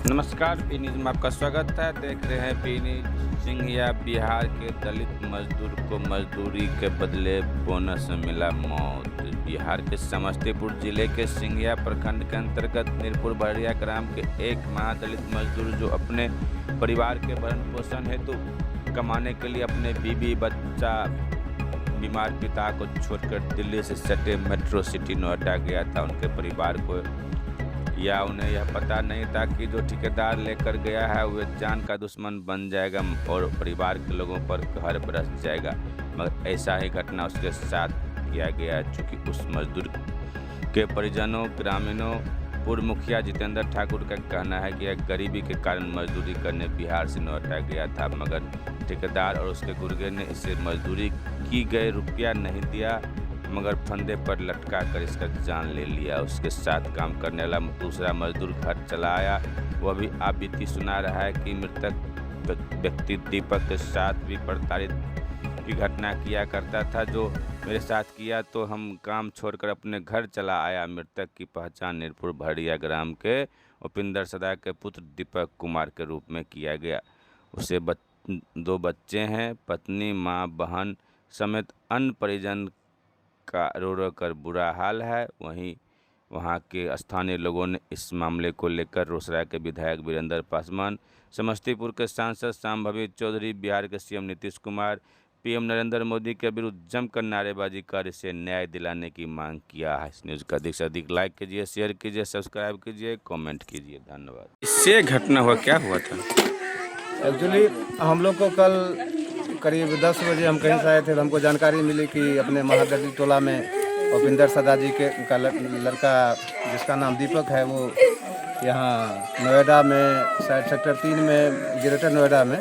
नमस्कार, P news में आपका स्वागत है। देख रहे हैं पी न्यूज़। सिंघिया बिहार के दलित मजदूर को मजदूरी के बदले बोनस में मिला मौत। बिहार के समस्तीपुर जिले के सिंघिया प्रखंड के अंतर्गत नीरपुर बहरिया ग्राम के एक महादलित मजदूर जो अपने परिवार के भरण पोषण हेतु कमाने के लिए अपने बीवी बच्चा बीमार पिता को छोड़कर दिल्ली से सटे मेट्रो सिटी नोएडा गया था। उनके परिवार को या उन्हें यह पता नहीं था कि जो ठेकेदार लेकर गया है वह जान का दुश्मन बन जाएगा और परिवार के लोगों पर कहर बरस जाएगा। मगर ऐसा ही घटना उसके साथ किया गया, चूँकि उस मजदूर के परिजनों ग्रामीणों पूर्व मुखिया जितेंद्र ठाकुर का कहना है कि यह गरीबी के कारण मजदूरी करने बिहार से नोएडा गया था, मगर ठेकेदार और उसके गुर्गे ने इसे मजदूरी की गए रुपया नहीं दिया, मगर फंदे पर लटका कर इसका जान ले लिया। उसके साथ काम करने वाला दूसरा मजदूर घर चला आया। वह भी आप बीती सुना रहा है कि मृतक व्यक्ति दीपक के साथ भी प्रताड़ित की घटना किया करता था। जो मेरे साथ किया तो हम काम छोड़कर अपने घर चला आया। मृतक की पहचान नीरपुर बहरिया ग्राम के उपिंदर सदा के पुत्र दीपक कुमार के रूप में किया गया। उसे 2 बच्चे हैं। पत्नी, माँ, बहन समेत अन्य परिजन का रो कर बुरा हाल है। वहीं वहां के स्थानीय लोगों ने इस मामले को लेकर रोसड़ा के विधायक वीरेंद्र पासवान, समस्तीपुर के सांसद शांभवी चौधरी, बिहार के सीएम नीतीश कुमार, पीएम नरेंद्र मोदी के विरुद्ध जमकर नारेबाजी कर इसे न्याय दिलाने की मांग किया है। इस न्यूज़ का अधिक से अधिक लाइक कीजिए, शेयर कीजिए, सब्सक्राइब कीजिए, कमेंट कीजिए। धन्यवाद। इससे घटना हुआ, क्या हुआ था? एक्चुअली हम लोग को कल करीब 10 बजे हम कहीं से आए थे तो हमको जानकारी मिली कि अपने महादलित टोला में उपिंदर सदा जी का लड़का जिसका नाम दीपक है वो यहाँ नोएडा में शायद सेक्टर 3 में ग्रेटर नोएडा में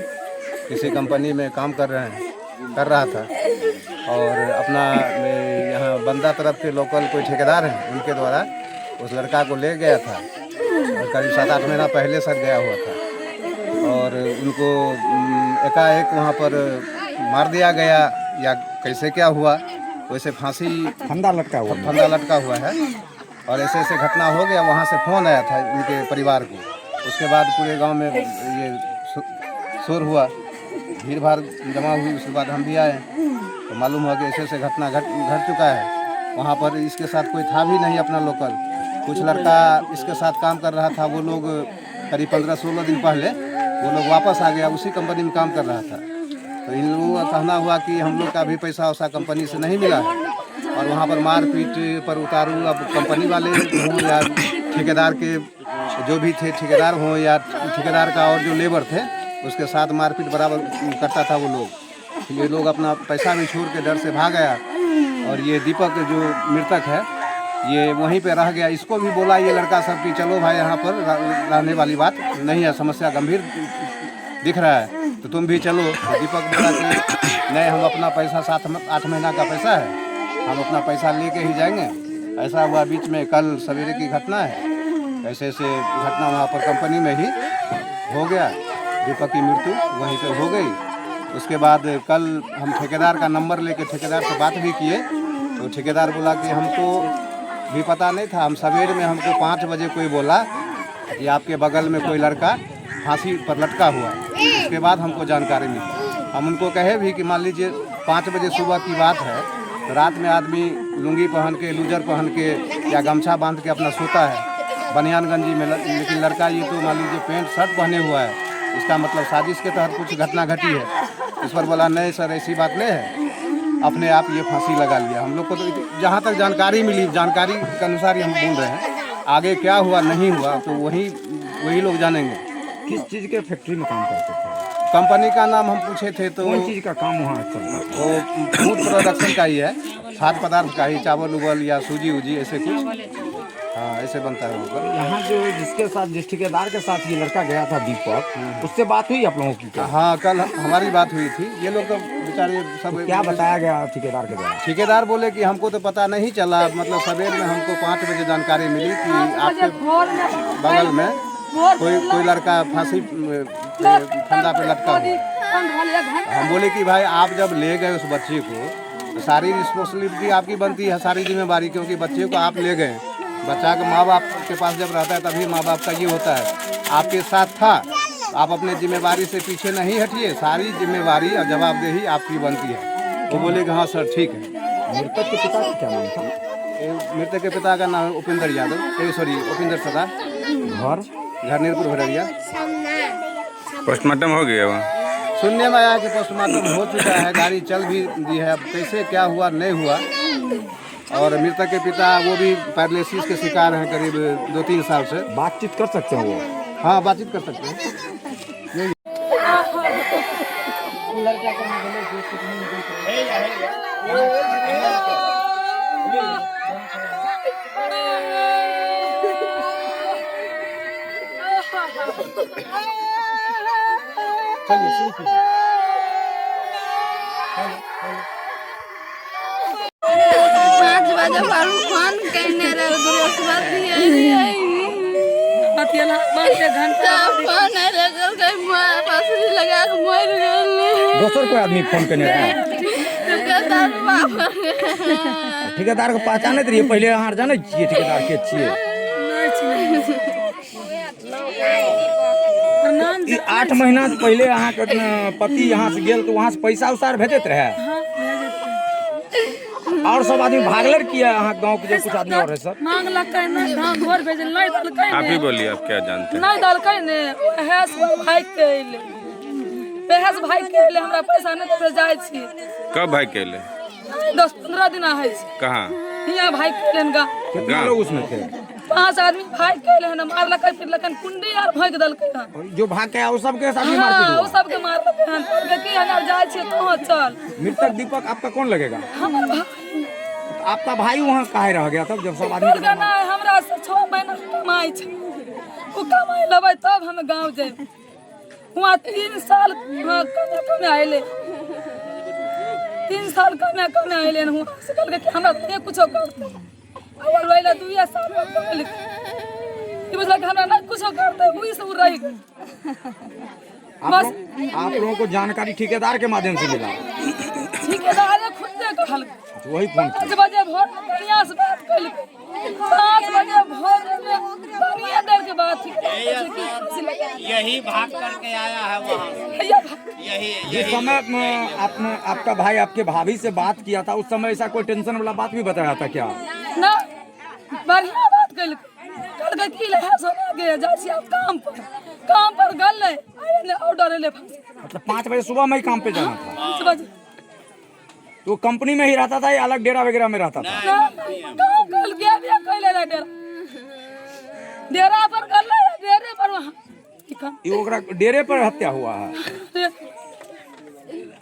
किसी कंपनी में काम कर रहा था और अपना यहाँ बंदा तरफ के लोकल कोई ठेकेदार हैं उनके द्वारा उस लड़का को ले गया था और करीब 7-8 महीना पहले सर गया हुआ था और उनको एकाएक वहाँ पर मार दिया गया या कैसे क्या हुआ, वैसे फांसी फंदा लटका हुआ है और ऐसे ऐसे घटना हो गया। वहाँ से फ़ोन आया था उनके परिवार को। उसके बाद पूरे गांव में ये शोर हुआ, भीड़ भाड़ जमा हुई। उसके बाद हम भी आए तो मालूम हुआ कि ऐसे ऐसे घटना घट चुका है। वहाँ पर इसके साथ कोई था भी नहीं अपना लोकल, कुछ लड़का इसके साथ काम कर रहा था। वो लोग करीब 15-16 दिन पहले वो लोग वापस आ गया, उसी कंपनी में काम कर रहा था। तो इन लोगों का कहना हुआ कि हम लोग का भी पैसा वैसा कंपनी से नहीं मिला है और वहाँ पर मारपीट पर उतारू। अब कंपनी वाले हों या ठेकेदार के जो भी थे, ठेकेदार हों या ठेकेदार का और जो लेबर थे, उसके साथ मारपीट बराबर करता था वो लोग। ये लोग अपना पैसा भी छोड़ के डर से भाग गया और ये दीपक जो मृतक है ये वहीं पे रह गया। इसको भी बोला ये लड़का सब कि चलो भाई यहाँ पर रहने वाली बात नहीं है, समस्या गंभीर दिख रहा है तो तुम भी चलो। तो दीपक बोला कि नहीं, हम अपना पैसा 7-8 महीना का पैसा है, हम अपना पैसा लेके ही जाएंगे। ऐसा हुआ बीच में कल सवेरे की घटना है। ऐसे ऐसे घटना वहाँ पर कंपनी में ही हो गया, दीपक की मृत्यु वहीं पर हो गई। उसके बाद कल हम ठेकेदार का नंबर लेके ठेकेदार से बात भी किए तो ठेकेदार बोला कि हमको भी पता नहीं था। हम सवेरे में हमको 5 बजे कोई बोला कि आपके बगल में कोई लड़का फांसी पर लटका हुआ है। उसके बाद हमको जानकारी मिली। हम उनको कहे भी कि मान लीजिए 5 बजे सुबह की बात है तो रात में आदमी लुंगी पहन के, लूजर पहन के या गमछा बांध के अपना सोता है बनियान गंजी में, लेकिन लड़का ये तो मान लीजिए पैंट शर्ट पहने हुआ है। इसका मतलब साजिश के तहत कुछ घटना घटी है। इस पर बोला नहीं सर, ऐसी बात नहीं है, अपने आप ये फांसी लगा लिया। हम लोग को तो जहाँ तक जानकारी मिली, जानकारी के अनुसार ही हम बोल रहे हैं। आगे क्या हुआ नहीं हुआ तो वही लोग जानेंगे। किस चीज़ के फैक्ट्री में काम करते थे? कंपनी का नाम हम पूछे थे तो कौन चीज़ का काम वहाँ चलता था? वो फूड प्रोडक्शन का ही है, खाद्य पदार्थ का ही, चावल उवल या सूजी उजी ऐसे कुछ, हाँ ऐसे बनता है वो। यहाँ जो जिसके साथ, जिस ठेकेदार के साथ ये लड़का गया था दीपक, उससे बात हुई आप लोगों की क्या? हाँ कल हमारी बात हुई थी। ये लोग तो बेचारे सब क्या बताया गया ठेकेदार के द्वारा? ठेकेदार बोले कि हमको तो पता नहीं चला, मतलब सवेर में हमको 5 बजे जानकारी मिली कि आपके बगल में कोई लड़का फांसी फंदा पे लटका हुआ। हम बोले कि भाई आप जब ले गए उस बच्चे को तो सारी रिस्पॉन्सिबिलिटी आपकी बनती है, सारी जिम्मेवारी, क्योंकि बच्चे को आप ले गए। बच्चा के माँ बाप के पास जब रहता है तभी माँ बाप का ये होता है। आपके साथ था, आप अपने जिम्मेवारी से पीछे नहीं हटिए, सारी जिम्मेवारी और जवाबदेही आपकी बनती है। वो बोले कि हाँ सर ठीक है। मृतक के पिता का क्या नाम था? मृतक के पिता का नाम उपिंदर यादव, सॉरी उपिंदर सदा, घर नीरपुर भरड़िया। पोस्टमार्टम हो गया वहाँ? सुनने में आया कि पोस्टमार्टम हो चुका है, गाड़ी चल भी दी है। अब कैसे क्या हुआ नहीं हुआ। और मृतक के पिता वो भी पैरालिसिस के शिकार हैं करीब 2-3 साल से। बातचीत कर सकते हैं वो? हाँ बातचीत कर सकते हैं। चलिए शुरू कीजिए। 5 बजे बारू फोन करने रहे घंटा फोन लगा के मर गए। दोसर कोई आदमी फोन करने रहा? ठेकेदार को पहचाने रहिए पहले? अहाँ जाने छियै ठेकेदार के छियै? 8 महीना पहले अहाँ के पति यहाँ से गेल तो वहाँ से पैसा उसार भेजत रहे? और सब आदमी भागलर किया? अहाँ गांव के जो कुछ आदमी और है सब मांगलकै ने घर भेजल नहीं दलकै। आप ही बोलिए, आप क्या जानते हैं? नहीं दलकै ने हेस भाई के ले, हेस भाई के ले हमरा पैसा नहीं दे जाय छी। कब भाई के ले? 10-15 दिन है। कहाँ? हियां भाई के लेन गा। कितना लोग उसमें थे? 5 आदमी भाई के ले न मारलकै, फिरलकै कुंडी आर भोंक दलकै। जो भाग के आया वो सबके साथ ही हाँ मारपीट वो हुआ? सबके मारलकै हन। कहलकै कि हम जाय छी तो चल। मृतक दीपक आपका कौन लगेगा? हमर भाई आपका भाई वहाँ काहे रह गया तब जब सब आदमी दुर्गा ना हमरा से 6 महीना कमाई छै। उ कमाई लेबै तब हम गांव जेबै। वहाँ 3 साल कमे आइले, 3 साल कमे आइले। हुआ से कहलकै कि हमरा नहीं कुछो करतै। और वैला 2 साल कमे कि बुझलक हमरा नहीं कुछो करतै, वही से उ रह गए। आप लोगों को जानकारी ठेकेदार के माध्यम से मिला? ठेकेदार खुदे कहलकै। वही फोन 5 बजे भोर में कनिया से बात कैलकै। 5 बजे भोर में कनिया देर के बात यही भाग करके आया है वहाँ। जिस समय आपका भाई आपके भाभी से बात किया था उस समय ऐसा कोई टेंशन वाला बात भी बताया था क्या? ना बढ़िया बात कहलकै कि ले सोना के जासी आप काम पर गल ले ऑर्डर ले। मतलब 5 बजे सुबह में ही काम पे जाना था? 5 बजे तो कंपनी में ही रहता था या अलग डेरा वगैरह में रहता था? काम कल गया भी कहले रे डेरा पर गल ले, डेरे पर वहां ये ओकरा डेरे पर हत्या हुआ है।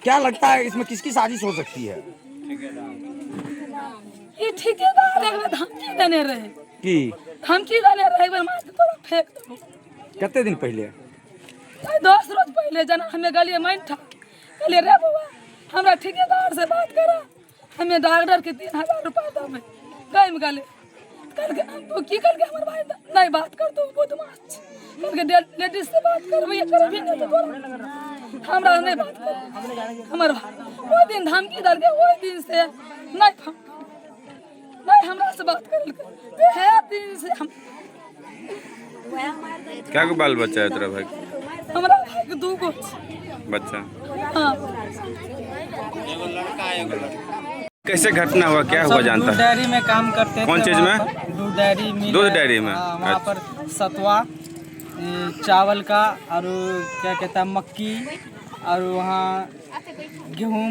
क्या लगता है इसमें किसकी साजिश हो सकती है? ये ठेकेदार एक बार धमकी देने रहे कि धमकी देने रहे, एक बार मार के तोरा फेंक दो। कितने दिन पहले? 10 रोज पहले जना हमें गलिए मैंठा कहलिए रे बाबा हमरा ठेकेदार से बात करा, हमें डॉक्टर के 3000 रुपया दे कम गले। तो की करके हमारे भाई नहीं बात कर तो बदमाश करके लेडीज से बात करबे करबे नहीं तो तोरा हमरा नहीं बात कर। हमारे वो दिन धमकी दल के वो दिन से नहीं हमरा से बात कर है दिन से हम। क्या को बाल बच्चा है तेरा भाई? हमरा भाई के 2 गो बच्चा। हाँ कैसे घटना हुआ, क्या हुआ जानता दूध है? डेयरी में काम करते थे। कौन चीज में? दूध डेयरी मिल दूध है। डेयरी में? हाँ, वहाँ अच्छा। पर सतुआ, चावल का और क्या कहता है मक्की और वहाँ गेहूँ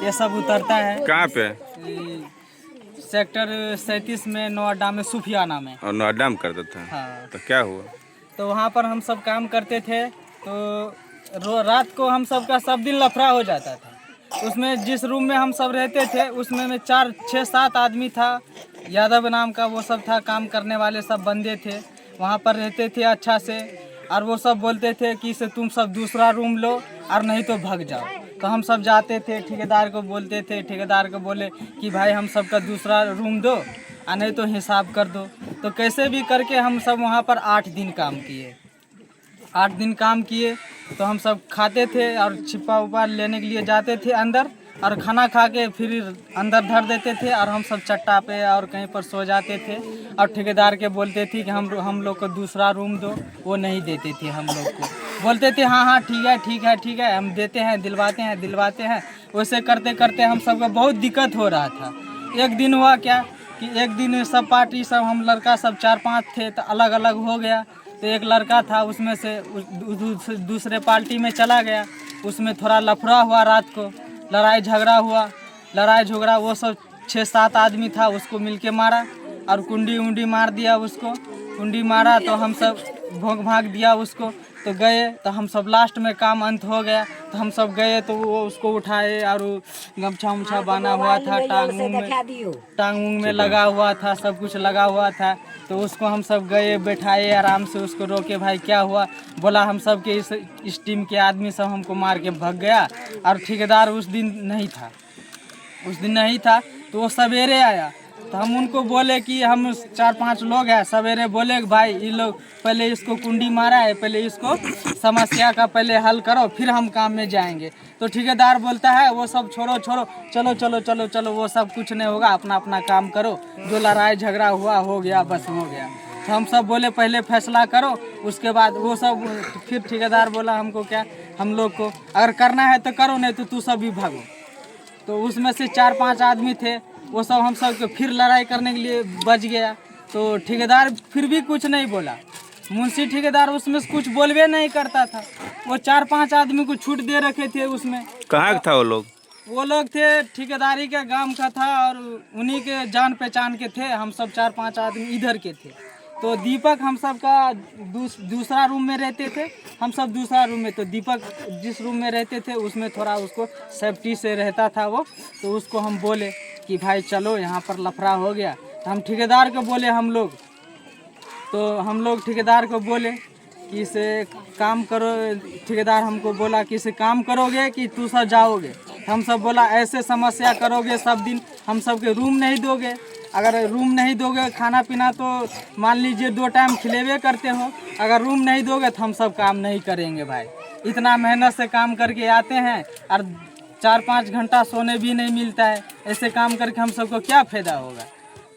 ये सब उतरता है। कहाँ पे? सेक्टर 37 में नोएडा में सुफियाना में। और नोएडा में करता था? हाँ। तो क्या हुआ? तो वहाँ पर हम सब काम करते थे तो रात को हम सब का सब दिन लफड़ा हो जाता था। उसमें जिस रूम में हम सब रहते थे उसमें 4-6-7 आदमी था, यादव नाम का वो सब था, काम करने वाले सब बंदे थे। वहाँ पर रहते थे अच्छा से और वो सब बोलते थे कि से तुम सब दूसरा रूम लो और नहीं तो भाग जाओ। तो हम सब जाते थे, ठेकेदार को बोलते थे, ठेकेदार को बोले कि भाई हम सब का दूसरा रूम दो और नहीं तो हिसाब कर दो। तो कैसे भी करके हम सब वहाँ पर 8 दिन काम किए। 8 दिन काम किए तो हम सब खाते थे और छिपा उपा लेने के लिए जाते थे अंदर और खाना खा के फिर अंदर धर देते थे और हम सब चट्टा पे और कहीं पर सो जाते थे। और ठेकेदार के बोलते थे कि हम लोग को दूसरा रूम दो, वो नहीं देते थे हम लोग को। बोलते थे हाँ हाँ ठीक है हम देते हैं, दिलवाते हैं। वैसे करते करते हम सबको बहुत दिक्कत हो रहा था। एक दिन हुआ क्या कि एक दिन सब पार्टी सब हम लड़का सब 4-5 थे तो अलग अलग हो गया। तो एक लड़का था उसमें से दूसरे पार्टी में चला गया। उसमें थोड़ा लफड़ा हुआ, रात को लड़ाई झगड़ा वो सब 6-7 आदमी था, उसको मिलके मारा और कुंडी मार दिया। उसको कुंडी मारा तो हम सब भाग दिया उसको। तो गए तो हम सब लास्ट में काम अंत हो गया तो हम सब गए तो वो उसको उठाए और गमछा बांधा हुआ था, टांग उंग में लगा हुआ था, सब कुछ लगा हुआ था। तो उसको हम सब गए बैठाए आराम से, उसको रोके भाई क्या हुआ। बोला हम सब के इस टीम के आदमी सब हमको मार के भाग गया। और ठेकेदार उस दिन नहीं था तो वो सवेरे आया। तो हम उनको बोले कि हम 4-5 लोग हैं। सवेरे बोले कि भाई ये लोग पहले इसको कुंडी मारा है, पहले इसको समस्या का पहले हल करो फिर हम काम में जाएंगे। तो ठेकेदार बोलता है वो सब छोड़ो चलो वो सब कुछ नहीं होगा, अपना काम करो, जो लड़ाई झगड़ा हुआ हो गया बस हो गया। तो हम सब बोले पहले फैसला करो उसके बाद वो सब। फिर ठेकेदार बोला हमको क्या, हम लोग को अगर करना है तो करो, नहीं तो तू सब भी भागो। तो उसमें से 4-5 आदमी थे, वो सब हम सब फिर लड़ाई करने के लिए बच गया। तो ठेकेदार फिर भी कुछ नहीं बोला। मुंशी ठेकेदार उसमें कुछ बोलवे नहीं करता था। वो 4-5 आदमी को छूट दे रखे थे उसमें। कहाँ का था वो लोग? वो लोग थे ठेकेदारी के गांव का था और उन्हीं के जान पहचान के थे। हम सब 4-5 आदमी इधर के थे। तो दीपक हम सब का दूसरा रूम में रहते थे, हम सब दूसरा रूम में। तो दीपक जिस रूम में रहते थे उसमें थोड़ा उसको सेफ्टी से रहता था वो। तो उसको हम बोले कि भाई चलो यहाँ पर लफड़ा हो गया। तो हम ठेकेदार को बोले हम लोग ठेकेदार को बोले कि इसे काम करो। ठेकेदार हमको बोला कि इसे काम करोगे कि तू सब जाओगे। हम सब बोला ऐसे समस्या करोगे सब दिन, हम सब के रूम नहीं दोगे। अगर रूम नहीं दोगे, खाना पीना तो मान लीजिए 2 टाइम खिलेवे करते हो, अगर रूम नहीं दोगे तो हम सब काम नहीं करेंगे भाई। इतना मेहनत से काम करके आते हैं और 4-5 घंटा सोने भी नहीं मिलता है। ऐसे काम करके हम सबको क्या फ़ायदा होगा।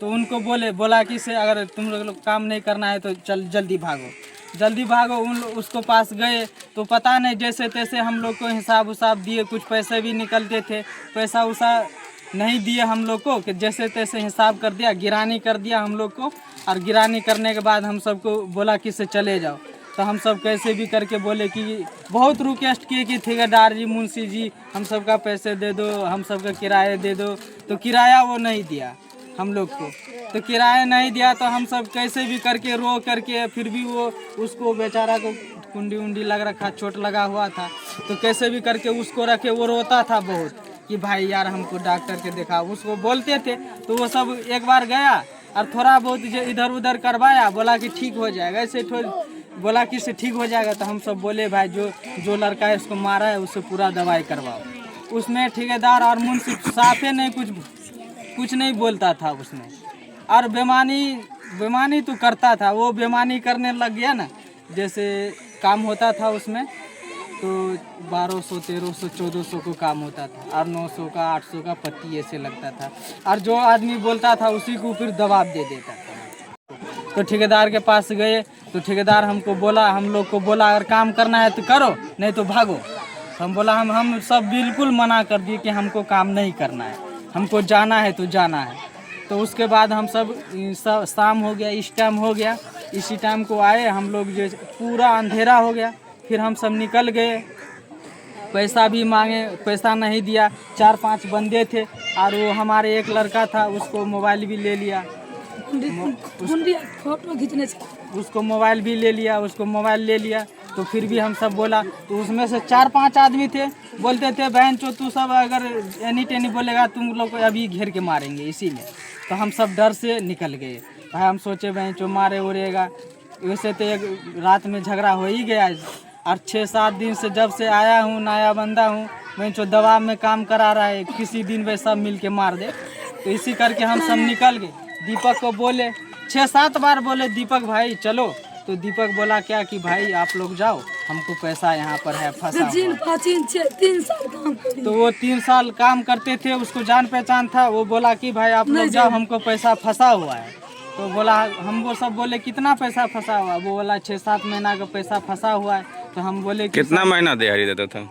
तो उनको बोला कि से अगर तुम लोग काम नहीं करना है तो जल्दी भागो। उसको पास गए तो पता नहीं जैसे तैसे हम लोग को हिसाब उसाब दिए, कुछ पैसे भी निकलते थे, पैसा उसा नहीं दिए हम लोग को कि जैसे तैसे हिसाब कर दिया, गिरानी कर दिया हम लोग को। और गिरानी करने के बाद हम सबको बोला कि से चले जाओ। तो हम सब कैसे भी करके बोले कि बहुत रिक्वेस्ट किए कि ठेकेदार जी, मुंशी जी हम सब का पैसे दे दो, हम सब का किराया दे दो। तो किराया वो नहीं दिया हम लोग को। तो किराया नहीं दिया तो हम सब कैसे भी करके रो करके, फिर भी वो उसको बेचारा को कुंडी लग रखा, चोट लगा हुआ था। तो कैसे भी करके उसको रखे, वो रोता था बहुत कि भाई यार हमको डॉक्टर के देखा। उसको बोलते थे तो वो सब एक बार गया और थोड़ा बहुत इधर उधर करवाया, बोला कि ठीक हो जाएगा। ऐसे बोला कि इससे ठीक हो जाएगा। तो हम सब बोले भाई जो लड़का है इसको मारा है उससे पूरा दवाई करवाओ। उसमें ठेकेदार और मुंशी साफे नहीं कुछ नहीं बोलता था उसमें। और बेमानी तो करता था, वो बेमानी करने लग गया ना। जैसे काम होता था उसमें तो 1200, 1300, 1400 को काम होता था और 900 का 800 का पट्टी ऐसे लगता था। और जो आदमी बोलता था उसी को फिर दबाव दे देता था। तो ठेकेदार के पास गए तो ठेकेदार हमको बोला, हम लोग को बोला अगर काम करना है तो करो, नहीं तो भागो। तो हम बोला हम सब बिल्कुल मना कर दिए कि हमको काम नहीं करना है, हमको जाना है तो जाना है। तो उसके बाद हम सब शाम हो गया, इस टाइम हो गया, इसी टाइम को आए हम लोग। जो पूरा अंधेरा हो गया, फिर हम सब निकल गए। पैसा भी मांगे, पैसा नहीं दिया। 4-5 बंदे थे और वो हमारे एक लड़का था, उसको मोबाइल भी ले लिया, फोटो खींचने से उसको मोबाइल भी ले लिया। तो फिर भी हम सब बोला। तो उसमें से 4-5 आदमी थे, बोलते थे बहन चो तू सब अगर एनी टेनी बोलेगा तुम लोग को अभी घेर के मारेंगे इसी में। तो हम सब डर से निकल गए भाई। हम सोचे बहन चो मारे उड़ेगा। वैसे तो एक रात में झगड़ा हो ही गया और 6-7 दिन से जब से आया हूँ, नया बंदा हूँ, बहन चो दबाव में काम करा रहा है, किसी दिन वे सब मिल के मार दे। तो इसी करके हम सब निकल गए। दीपक को बोले, 6-7 बार बोले दीपक भाई चलो। तो दीपक बोला क्या कि भाई आप लोग जाओ, हमको पैसा यहाँ पर है फंसा हुआ। 3 साल तो वो 3 साल काम करते थे, उसको जान पहचान था। वो बोला कि भाई आप लोग जाओ, हमको पैसा फंसा हुआ है। तो बोला, हम वो सब बोले कितना पैसा फंसा हुआ? वो बोला 6-7 महीना का पैसा फंसा हुआ है। तो हम बोले कितना महीना दिहाड़ी देता था?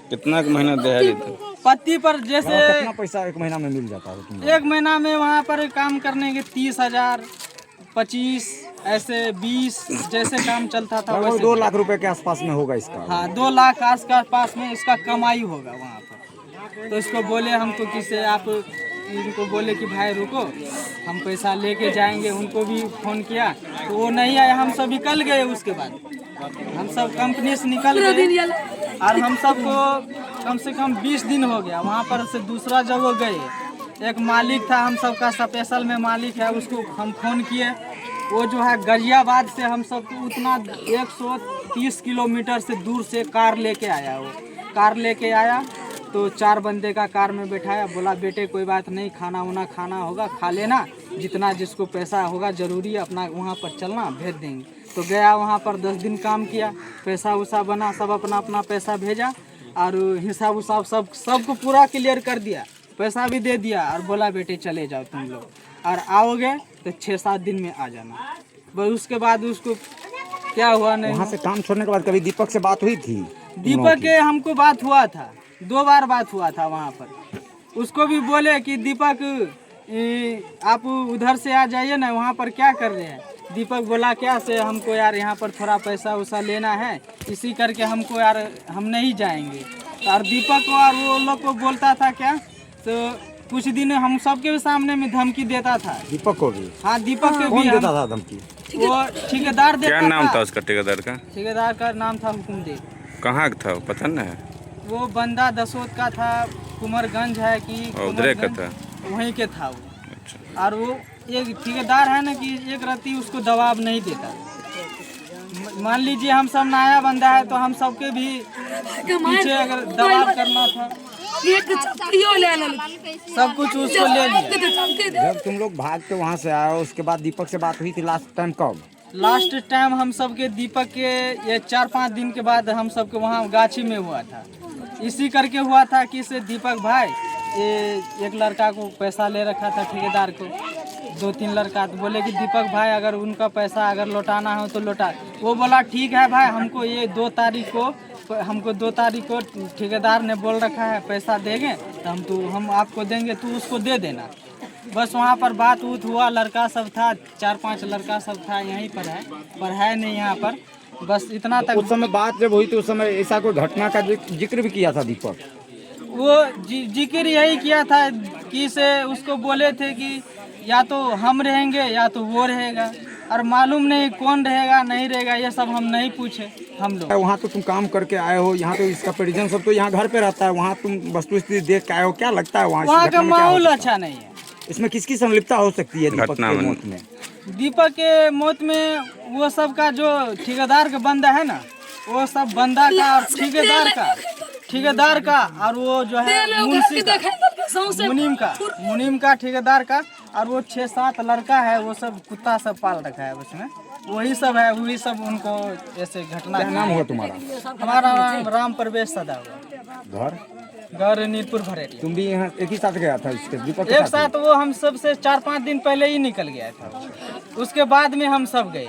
कितना महीना दिहाड़ी देता? पत्ती पर जैसे कितना पैसा एक महीना में मिल जाता है तुम्हें? एक महीना में वहाँ पर काम करने के 30,000, 25, ऐसे 20 जैसे काम चलता था वैसे 2 लाख रुपए के आसपास में होगा इसका। हाँ, 2 लाख आस पास में इसका कमाई होगा वहाँ पर। तो इसको बोले हम तो किसे, आप इनको बोले कि भाई रुको, हम पैसा लेके जाएंगे। उनको भी फ़ोन किया तो वो नहीं आए। हम सब निकल गए। उसके बाद हम सब कंपनी से निकल गए और हम सबको कम से कम 20 दिन हो गया। वहाँ पर से दूसरा जगह गए। एक मालिक था हम सब का, स्पेशल में मालिक है, उसको हम फ़ोन किए। वो जो है गाजियाबाद से हम सबको उतना 130 किलोमीटर से दूर से कार लेके आया। वो कार लेके आया तो 4 बंदे का कार में बैठाया। बोला बेटे कोई बात नहीं, खाना वाना खाना होगा खा लेना, जितना जिसको पैसा होगा ज़रूरी है अपना वहाँ पर चलना, भेज देंगे। तो गया वहाँ पर 10 दिन काम किया, पैसा उसा बना, सब अपना अपना पैसा भेजा और हिसाब उसाब सबको पूरा क्लियर कर दिया, पैसा भी दे दिया। और बोला बेटे चले जाओ तुम लोग, और आओगे तो 6-7 दिन में आ जाना। बस उसके बाद उसको क्या हुआ नहीं। वहाँ से काम छोड़ने के बाद कभी दीपक से बात हुई थी? दीपक के हमको बात हुआ था, 2 बार बात हुआ था वहाँ पर। उसको भी बोले कि दीपक आप उधर से आ जाइए ना, वहाँ पर क्या कर रहे हैं? दीपक बोला क्या से, हमको यार यहाँ पर थोड़ा पैसा उसा लेना है, इसी करके हमको यार हम नहीं जाएंगे। और दीपक और वो लोग को बोलता था क्या, तो कुछ दिन हम सबके सामने में धमकी देता था। दीपक को भी? हाँ, दीपक के कौन भी देता था धमकी? वो ठेकेदार देता था। क्या नाम था उसका ठेकेदार का? ठेकेदार का नाम था हुकुमदेव। कहाँ का था वो पता नहीं है? वो बंदा दसोत का था, कुमरगंज है कि उधरे का था, वहीं के था वो। अच्छा। और वो एक ठेकेदार है ना कि एक रत्ती उसको दबाव नहीं देता। मान लीजिए हम सब नया बंदा है तो हम सबके भी पीछे अगर दबाव करना था, सब कुछ उसको ले लिया। जब तुम लोग भाग के वहाँ से आए उसके बाद दीपक से बात हुई थी लास्ट टाइम कब? लास्ट टाइम हम सबके दीपक के ये 4-5 दिन के बाद हम सबके वहाँ गाछी में हुआ था। इसी करके हुआ था कि से दीपक भाई ये एक लड़का को पैसा ले रखा था ठेकेदार को, 2-3 लड़का। तो बोले कि दीपक भाई अगर उनका पैसा अगर लौटाना हो तो लौटा। वो बोला ठीक है भाई, हमको ये 2 तारीख को ठेकेदार ने बोल रखा है पैसा देंगे तो हम आपको देंगे, तू उसको दे देना। बस वहाँ पर बात उत हुआ, लड़का सब था, 4-5 लड़का सब था, यहीं पर है नहीं यहाँ पर। बस इतना तक। उस समय बात जब हुई तो उस समय ऐसा कोई घटना का जिक्र भी किया था दीपक? वो जिक्र यही किया था कि से उसको बोले थे कि या तो हम रहेंगे या तो वो रहेगा, और मालूम नहीं कौन रहेगा नहीं रहेगा, ये सब हम नहीं पूछे हम लोग। वहाँ तो तुम काम करके आए हो, यहाँ तो इसका परिजन सब तो यहाँ घर पे रहता है, वहाँ तुम वस्तु स्थिति देख के आए हो, क्या लगता है वहाँ का माहौल अच्छा नहीं है? इसमें किसकी संलिप्तता हो सकती है दीपक के मौत में? दीपक के मौत में वो सब का जो ठेकेदार का बंदा है ना, वो सब बंदा का और ठेकेदार का और वो जो है मुंशी का, मुनीम का ठेकेदार का, और वो 6-7 लड़का है, वो सब कुत्ता सब पाल रखा है उसमें, वही सब है, वही सब उनको ऐसे घटना। क्या नाम हुआ तुम्हारा? हमारा नाम राम प्रवेश सदा हुआ। घर नीरपुर भरेली। तुम भी यहाँ एक ही साथ गया था इसके दीपक एक साथ? वो हम सब से 4-5 दिन पहले ही निकल गया था, उसके बाद में हम सब गए।